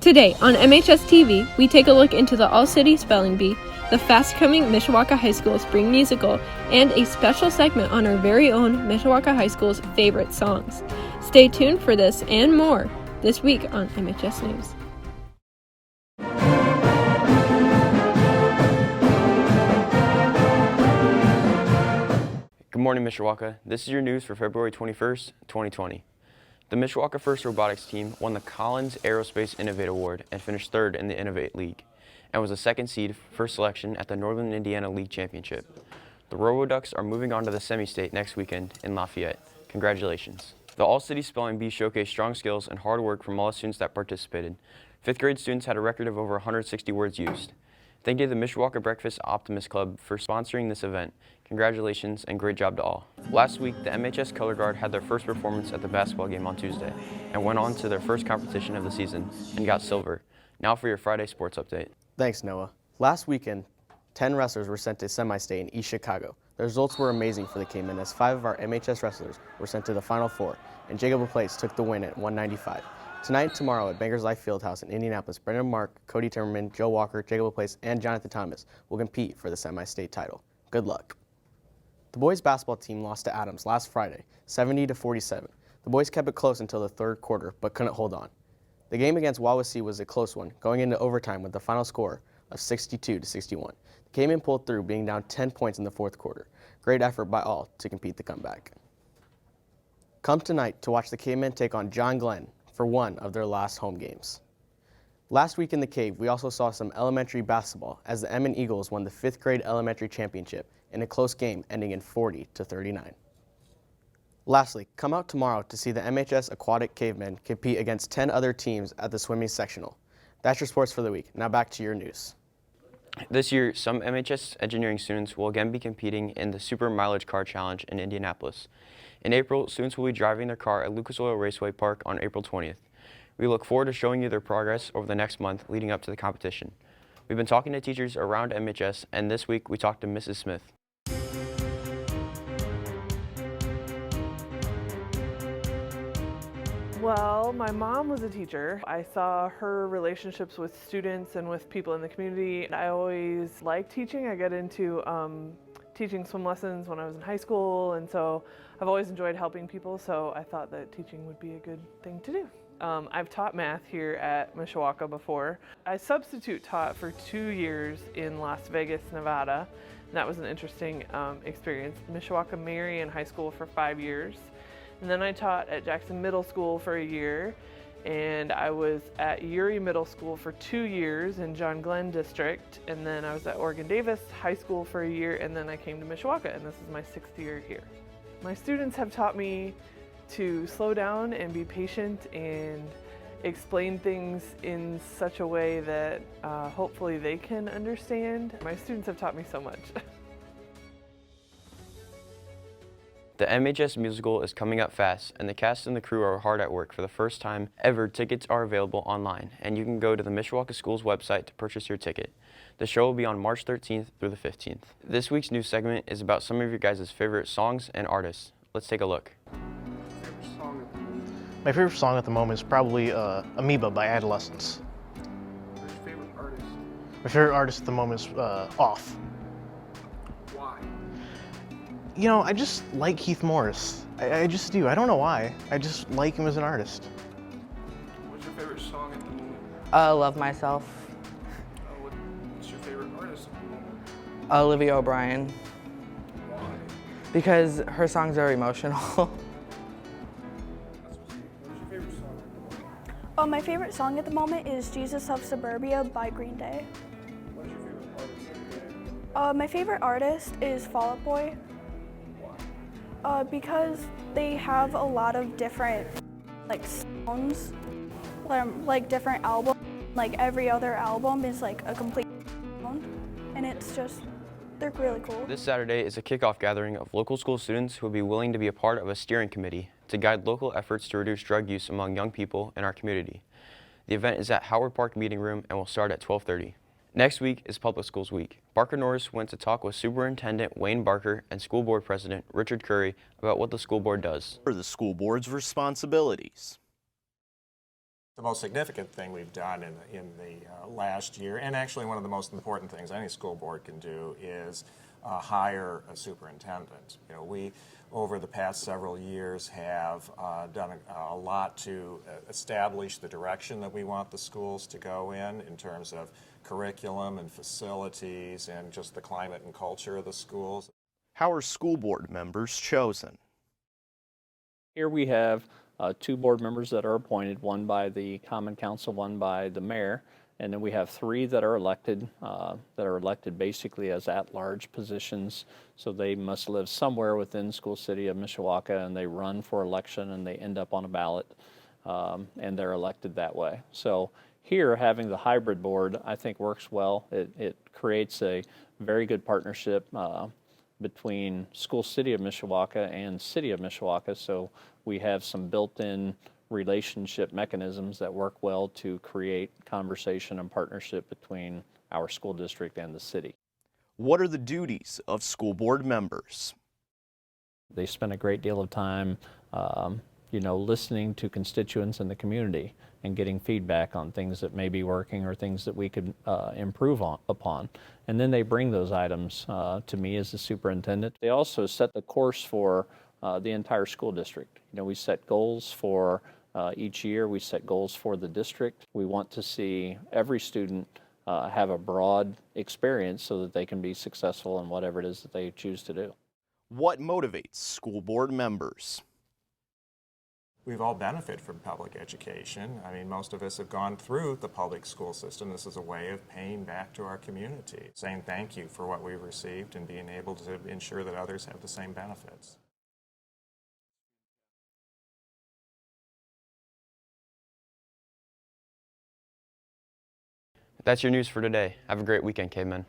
Today on MHStv, we take a look into the All-City Spelling Bee, the fast-coming Mishawaka High School Spring Musical, and a special segment on our very own Mishawaka High School's favorite songs. Stay tuned for this and more this week on MHS News. Good morning, Mishawaka. This is your news for February 21st, 2020. The Mishawaka First Robotics team won the Collins Aerospace Innovate Award and finished third in the Innovate League, and was the second seed for selection at the Northern Indiana League Championship. The RoboDucks are moving on to the semi-state next weekend in Lafayette. Congratulations. The All-City Spelling Bee showcased strong skills and hard work from all the students that participated. Fifth grade students had a record of over 160 words used. Thank you to the Mishawaka Breakfast Optimist Club for sponsoring this event. Congratulations and great job to all. Last week, the MHS Color Guard had their first performance at the basketball game on Tuesday and went on to their first competition of the season and got silver. Now for your Friday sports update. Thanks, Noah. Last weekend, 10 wrestlers were sent to semi-state in East Chicago. The results were amazing for the Cayman as 5 of our MHS wrestlers were sent to the Final Four, and Jacob LaPlace took the win at 195. Tonight and tomorrow at Bankers Life Fieldhouse in Indianapolis, Brendan Mark, Cody Timmerman, Joe Walker, Jacob LaPlace, and Jonathan Thomas will compete for the semi-state title. Good luck. The boys basketball team lost to Adams last Friday, 70-47. The boys kept it close until the third quarter, but couldn't hold on. The game against Wawasee was a close one, going into overtime with the final score of 62-61. The Cayman pulled through, being down 10 points in the fourth quarter. Great effort by all to compete the comeback. Come tonight to watch the Cayman take on John Glenn for one of their last home games. Last week in the Cave, we also saw some elementary basketball as the Emmett Eagles won the 5th grade elementary championship in a close game ending in 40-39. Lastly, come out tomorrow to see the MHS Aquatic Cavemen compete against 10 other teams at the swimming sectional. That's your sports for the week. Now back to your news. This year, some MHS engineering students will again be competing in the Super Mileage Car Challenge in Indianapolis. In April, students will be driving their car at Lucas Oil Raceway Park on April 20th. We look forward to showing you their progress over the next month leading up to the competition. We've been talking to teachers around MHS, and this week we talked to Mrs. Smith. Well, my mom was a teacher. I saw her relationships with students and with people in the community. I always liked teaching. I got into teaching swim lessons when I was in high school, and so I've always enjoyed helping people, so I thought that teaching would be a good thing to do. I've taught math here at Mishawaka before. I substitute taught for 2 years in Las Vegas, Nevada. And that was an interesting experience. Mishawaka Marian High School for 5 years. And then I taught at Jackson Middle School for a year. And I was at Uri Middle School for 2 years in John Glenn District. And then I was at Oregon Davis High School for a year. And then I came to Mishawaka, and this is my 6th year here. My students have taught me to slow down and be patient and explain things in such a way that hopefully they can understand. My students have taught me so much. The MHS musical is coming up fast, and the cast and the crew are hard at work. For the first time ever, tickets are available online, and you can go to the Mishawaka School's website to purchase your ticket. The show will be on March 13th through the 15th. This week's news segment is about some of your guys' favorite songs and artists. Let's take a look. My favorite song at the moment is probably Amoeba by Adolescents. Who's your favorite artist? My favorite artist at the moment is Off. Why? You know, I just like Keith Morris. I just do. I don't know why. I just like him as an artist. What's your favorite song at the moment? Love Myself. What's your favorite artist at the moment? Olivia O'Brien. Why? Because her songs are emotional. My favorite song at the moment is Jesus of Suburbia by Green Day. What's your favorite artist? My favorite artist is Fall Out Boy. Why? Because they have a lot of different sounds, different albums. Like every other album is like a complete sound, and it's just, they're really cool. This Saturday is a kickoff gathering of local school students who will be willing to be a part of a steering committee to guide local efforts to reduce drug use among young people in our community. The event is at Howard Park Meeting Room and will start at 12:30. Next week is Public Schools Week. Barker Norris went to talk with Superintendent Wayne Barker and School Board President Richard Curry about what the school board does. For the school board's responsibilities. The most significant thing we've done in the last year, and actually one of the most important things any school board can do, is hire a superintendent. You know, we, over the past several years, have done a lot to establish the direction that we want the schools to go in terms of curriculum and facilities and just the climate and culture of the schools. How are school board members chosen? Here we have 2 board members that are appointed, one by the Common Council, one by the mayor, and then we have 3 that are elected basically as at-large positions. So they must live somewhere within School City of Mishawaka, and they run for election and they end up on a ballot, and they're elected that way. So here, having the hybrid board, I think works well. It creates a very good partnership between School City of Mishawaka and City of Mishawaka, so we have some built-in relationship mechanisms that work well to create conversation and partnership between our school district and the city. What are the duties of school board members? They spend a great deal of time listening to constituents in the community and getting feedback on things that may be working or things that we could improve upon. And then they bring those items to me as the superintendent. They also set the course for the entire school district. You know, we set goals for each year. We set goals for the district. We want to see every student have a broad experience so that they can be successful in whatever it is that they choose to do. What motivates school board members? We've all benefited from public education. I mean, most of us have gone through the public school system. This is a way of paying back to our community, saying thank you for what we've received and being able to ensure that others have the same benefits. That's your news for today. Have a great weekend, cavemen.